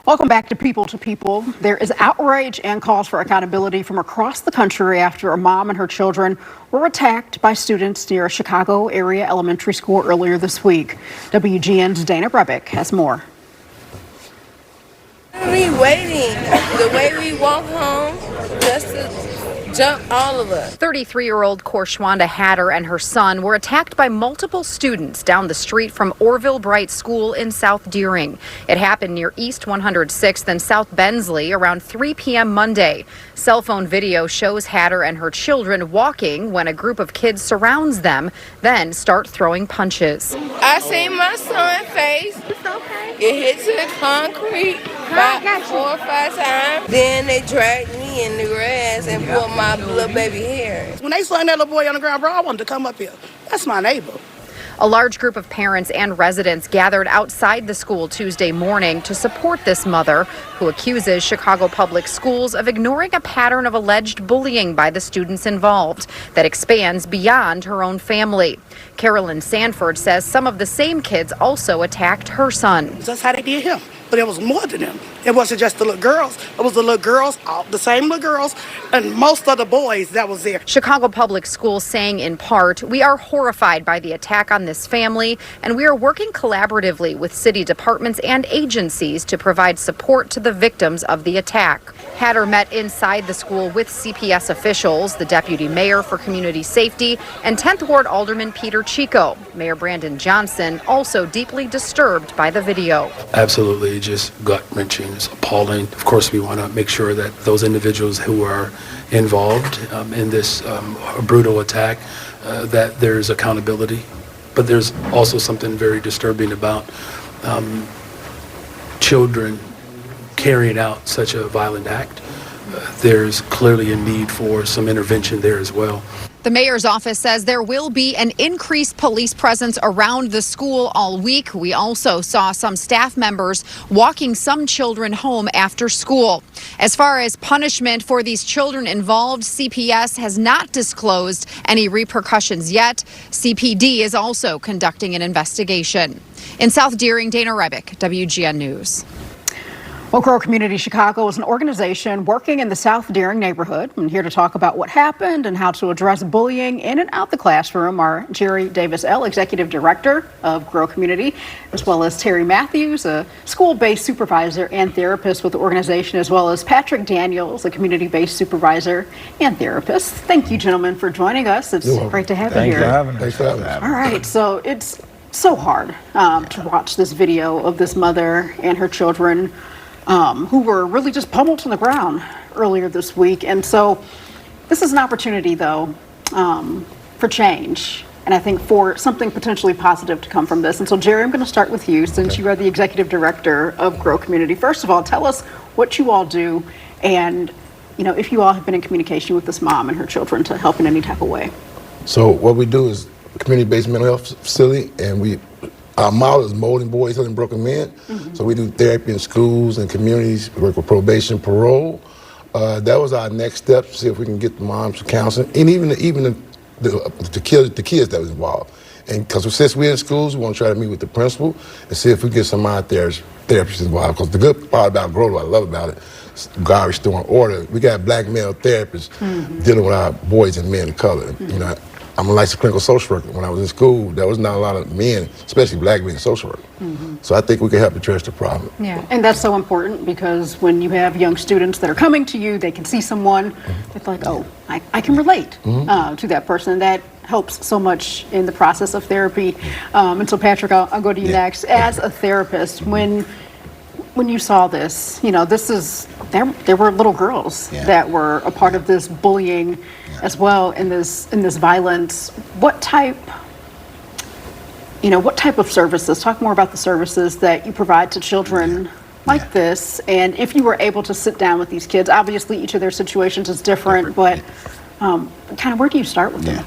Welcome back to People to People. There is outrage and calls for accountability from across the country after a mom and her children were attacked by students near a Chicago area elementary school earlier this week. WGN's Dana Rebick has more. We waiting the way we walk home just to jump all of us. 33-year-old Korshwanda Hatter and her son were attacked by multiple students down the street from Orville Bright School in South Deering. It happened near East 106th and South Bensley around 3 p.m. Monday. Cell phone video shows Hatter and her children walking when a group of kids surrounds them, then start throwing punches. I seen my son's face. It's okay. It hit the concrete about 4 or 5 times. Then they dragged me in the grass and pulled my little baby hair. When they saw that little boy on the ground, bro, I wanted to come up here. That's my neighbor. A large group of parents and residents gathered outside the school Tuesday morning to support this mother who accuses Chicago Public Schools of ignoring a pattern of alleged bullying by the students involved that expands beyond her own family. Carolyn Sanford says some of the same kids also attacked her son. That's how they did him. But it was more than them. It wasn't just the little girls. It was the little girls, all the same little girls, and most of the boys that was there. Chicago Public Schools saying in part, "We are horrified by the attack on this family, and we are working collaboratively with city departments and agencies to provide support to the victims of the attack." Hatter met inside the school with CPS officials, the deputy mayor for community safety, and 10th Ward Alderman Peter Chico. Mayor Brandon Johnson also deeply disturbed by the video. Absolutely, just gut-wrenching. It's appalling. Of course, we want to make sure that those individuals who are involved in this brutal attack, that there's accountability. But there's also something very disturbing about children carrying out such a violent act. There's clearly a need for some intervention there as well. The mayor's office says there will be an increased police presence around the school all week. We also saw some staff members walking some children home after school. As far as punishment for these children involved, CPS has not disclosed any repercussions yet. CPD is also conducting an investigation. In South Deering, Dana Rebick, WGN News. Well, Grow Community Chicago is an organization working in the South Deering neighborhood. And here to talk about what happened and how to address bullying in and out the classroom are Jerry Davis-El, Executive Director of Grow Community, as well as Terry Matthews, a school-based supervisor and therapist with the organization, as well as Patrick Daniels, a community-based supervisor and therapist. Thank you, gentlemen, for joining us. It's great to have you here. Thanks for having us. All right, so it's so hard to watch this video of this mother and her children who were really just pummeled to the ground earlier this week. And so this is an opportunity, though, for change. And I think for something potentially positive to come from this. And so, Jerry, I'm going to start with you since you are the executive director of Grow Community. First of all, tell us what you all do and, you know, if you all have been in communication with this mom and her children to help in any type of way. So what we do is a community-based mental health facility, and our model is molding boys, healing broken men. Mm-hmm. So we do therapy in schools and communities, work with probation, parole. That was our next step, to see if we can get the moms to counseling, and even the kids that was involved. And because since we're in schools, we want to try to meet with the principal and see if we can get some out there therapists involved. Because the good part about Grow, what I love about it, God restoring order. We got black male therapists dealing with our boys and men of color. Mm-hmm. You know, I'm a licensed clinical social worker. When I was in school, there was not a lot of men, especially black men, social work. Mm-hmm. So I think we can help address the problem. Yeah, and that's so important because when you have young students that are coming to you, they can see someone, it's like, oh, I can relate to that person. That helps so much in the process of therapy. And so, Patrick, I'll go to you next. As a therapist, when you saw this, you know, there were little girls that were a part of this bullying as well in this violence. What type of services? Talk more about the services that you provide to children like this, and if you were able to sit down with these kids. Obviously, each of their situations is different, but kind of where do you start with them?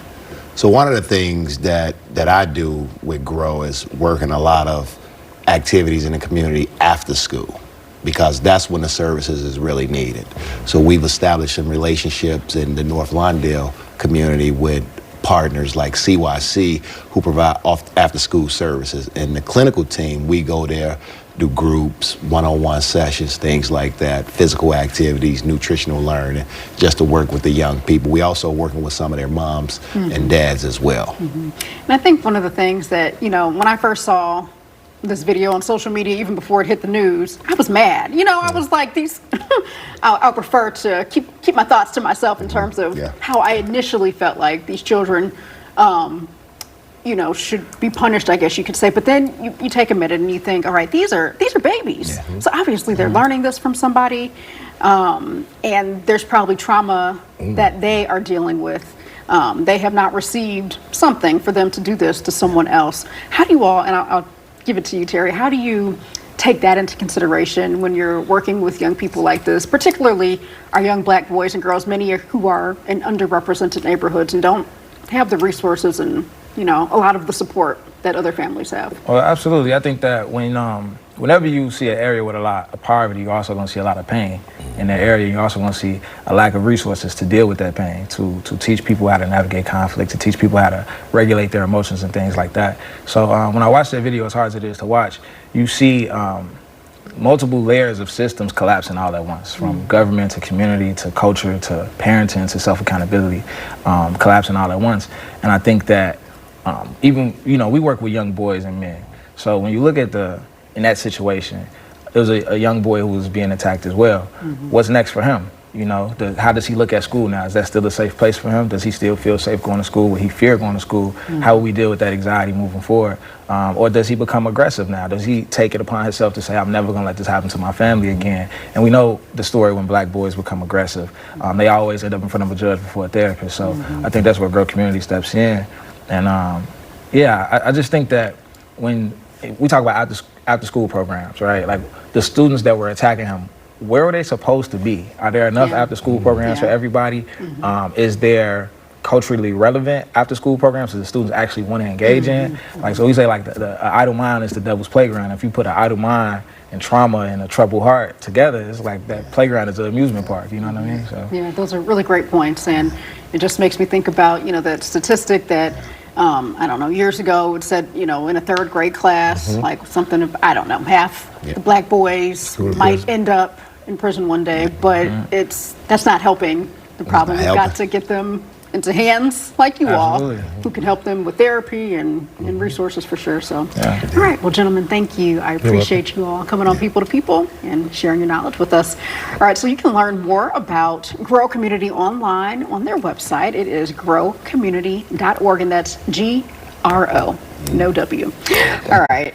So one of the things that I do with Grow is working a lot of activities in the community after school, because that's when the services is really needed. So we've established some relationships in the North Lawndale community with partners like CYC who provide after school services. And the clinical team, we go there do groups, one-on-one sessions, things like that, physical activities, nutritional learning, just to work with the young people. We also working with some of their moms and dads as well. And I think one of the things that, you know, when I first saw this video on social media, even before it hit the news, I was mad. You know, I was like, these, I'll prefer to keep my thoughts to myself in terms of how I initially felt like these children, you know, should be punished, I guess you could say. But then you take a minute and you think, all right, these are babies. So obviously they're learning this from somebody, and there's probably trauma that they are dealing with. They have not received something for them to do this to someone else. How do you all, and I'll give it to you, Terry, how do you take that into consideration when you're working with young people like this, particularly our young black boys and girls, many who are in underrepresented neighborhoods and don't have the resources and, you know, a lot of the support that other families have? Well, absolutely. I think that whenever you see an area with a lot of poverty, you're also going to see a lot of pain in that area. You're also going to see a lack of resources to deal with that pain, to teach people how to navigate conflict, to teach people how to regulate their emotions and things like that. So when I watch that video, as hard as it is to watch, you see multiple layers of systems collapsing all at once, from government to community to culture to parenting to self-accountability, collapsing all at once. And I think that even, you know, we work with young boys and men. So when you look at in that situation, there was a young boy who was being attacked as well. What's next for him? You know, how does he look at school now? Is that still a safe place for him? Does he still feel safe going to school? Will he fear going to school? How will we deal with that anxiety moving forward? Or does he become aggressive now? Does he take it upon himself to say, I'm never going to let this happen to my family again? And we know the story when black boys become aggressive. They always end up in front of a judge before a therapist. So I think that's where Grow Community steps in. And I just think that when we talk about after school programs, right? Like the students that were attacking him, where are they supposed to be? Are there enough after school programs for everybody? Is there culturally relevant after school programs that the students actually want to engage in? Like, so we say like the idle mind is the devil's playground. If you put an idle mind and trauma and a troubled heart together, it's like that playground is an amusement park, you know what I mean? So yeah, those are really great points. And it just makes me think about, you know, that statistic that I don't know, years ago it said, you know, in a third grade class, like something of, I don't know, half the black boys might end up in prison one day, but that's not helping the problem. We've got to get them into hands like you all who can help them with therapy and resources for sure. So, all right, well, gentlemen, thank you. I appreciate you all coming on People to People and sharing your knowledge with us. All right, so you can learn more about Grow Community online on their website. It is growcommunity.org, and that's GRO, no W. All right.